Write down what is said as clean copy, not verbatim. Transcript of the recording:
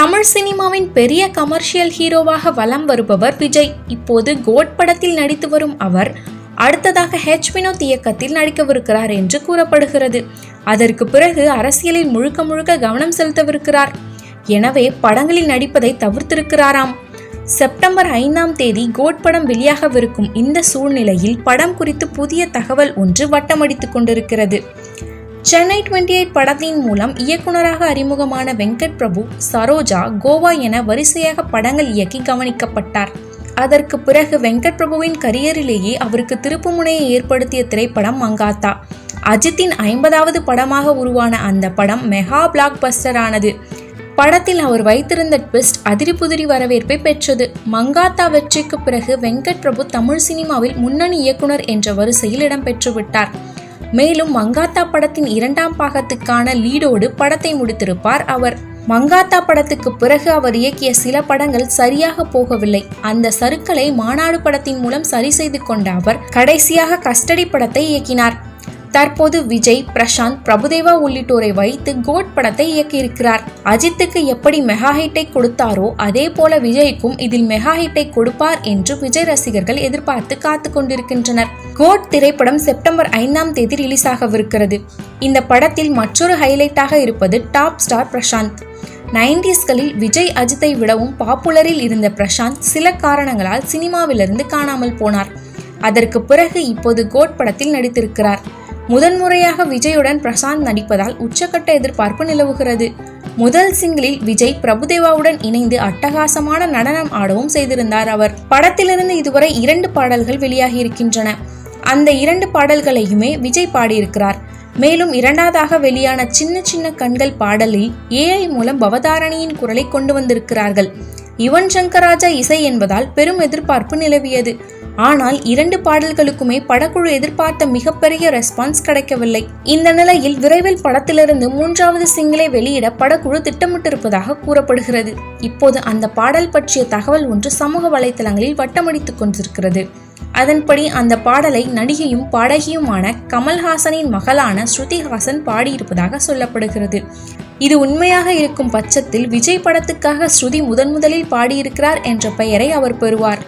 தமிழ் சினிமாவின் பெரிய கமர்ஷியல் ஹீரோவாக வலம் வருபவர் விஜய். இப்போது கோட் படத்தில் நடித்து வரும் அவர் அடுத்ததாக வினோத் இயக்கத்தில் நடிக்கவிருக்கிறார் என்று கூறப்படுகிறது. அதற்கு பிறகு அரசியலில் முழுக்க கவனம் செலுத்தவிருக்கிறார். எனவே படங்களில் நடிப்பதை தவிர்த்திருக்கிறாராம். செப்டம்பர் 5ஆம் தேதி கோட் படம் வெளியாகவிருக்கும் இந்த சூழ்நிலையில் படம் குறித்து புதிய தகவல் ஒன்று வட்டமடித்துக் கொண்டிருக்கிறது. சென்னை 28 படத்தின் மூலம் இயக்குனராக அறிமுகமான வெங்கட் பிரபு, சரோஜா, கோவா என வரிசையாக படங்கள் இயக்கி கவனிக்கப்பட்டார். அதற்கு பிறகு வெங்கட் பிரபுவின் கரியரிலேயே அவருக்கு திருப்புமுனையை ஏற்படுத்திய திரைப்படம் மங்காத்தா. அஜித்தின் 50வது படமாக உருவான அந்த படம் மெகா பிளாக் பஸ்டர் ஆனது. படத்தில் அவர் வைத்திருந்த ட்விஸ்ட் அதிரிபுதிரி வரவேற்பை பெற்றது. மங்காத்தா வெற்றிக்கு பிறகு வெங்கட் பிரபு தமிழ் சினிமாவில் முன்னணி இயக்குனர் என்ற வரிசையில் இடம்பெற்றுவிட்டார். மேலும் மங்காத்தா படத்தின் 2ஆம் பாகத்துக்கான லீடோடு படத்தை முடித்திருப்பார் அவர். மங்காத்தா படத்துக்கு பிறகு அவர் இயக்கிய சில படங்கள் சரியாக போகவில்லை. அந்த சறுக்களை மாநாடு படத்தின் மூலம் சரி செய்து கொண்ட அவர் கடைசியாக கஸ்டடி படத்தை இயக்கினார். தற்போது விஜய், பிரசாந்த், பிரபுதேவா உள்ளிட்டோரை வைத்து கோட் படத்தை இயக்கியிருக்கிறார். அஜித்துக்கு எப்படி மெகா ஹிட்டை கொடுத்தாரோ அதே போல விஜய்க்கும் இதில் மெகா ஹிட்டை கொடுப்பார் என்று விஜய் ரசிகர்கள் எதிர்பார்த்து காத்து கொண்டிருக்கின்றனர். கோட் திரைப்படம் செப்டம்பர் 5ஆம் தேதி ரிலீஸ் ஆகவிருக்கிறது. இந்த படத்தில் மற்றொரு ஹைலைட்டாக இருப்பது டாப் ஸ்டார் பிரசாந்த். 90ஸ்களில் விஜய், அஜித்தை விடவும் பாப்புலரில் இருந்த பிரசாந்த் சில காரணங்களால் சினிமாவிலிருந்து காணாமல் போனார். அதற்கு பிறகு இப்போது கோட் படத்தில் நடித்திருக்கிறார். முதன்முறையாக விஜயுடன் பிரசாந்த் நடிப்பதால் உச்சக்கட்ட எதிர்பார்ப்பு நிலவுகிறது. முதல் சிங்கிளில் விஜய் பிரபுதேவாவுடன் இணைந்து அட்டகாசமான நடனம் ஆடவும் செய்திருந்தார் அவர். படத்திலிருந்து இதுவரை 2 பாடல்கள் வெளியாகி இருக்கின்றன. அந்த 2 பாடல்களையுமே விஜய் பாடியிருக்கிறார். மேலும் 2வதாக வெளியான சின்ன கண்கள் பாடலில் AI மூலம் பவதாரணியின் குரலை கொண்டு வந்திருக்கிறார்கள். யுவன் சங்கர் ராஜா இசை என்பதால் பெரும் எதிர்பார்ப்பு நிலவியது. ஆனால் 2 பாடல்களுக்குமே படக்குழு எதிர்பார்த்த மிகப்பெரிய ரெஸ்பான்ஸ் கிடைக்கவில்லை. இந்த நிலையில் விரைவில் படத்திலிருந்து 3வது சிங்கிளை வெளியிட படக்குழு திட்டமிட்டிருப்பதாக கூறப்படுகிறது. இப்போது அந்த பாடல் பற்றிய தகவல் ஒன்று சமூக வலைதளங்களில் வட்டமடித்துக் கொண்டிருக்கிறது. அதன்படி அந்த பாடலை நடிகையும் பாடகியுமான கமல்ஹாசனின் மகளான ஸ்ருதிஹாசன் பாடியிருப்பதாக சொல்லப்படுகிறது. இது உண்மையாக இருக்கும் பட்சத்தில் விஜய் படத்துக்காக ஸ்ருதி முதலில் பாடியிருக்கிறார் என்ற பெயரை அவர் பெறுவார்.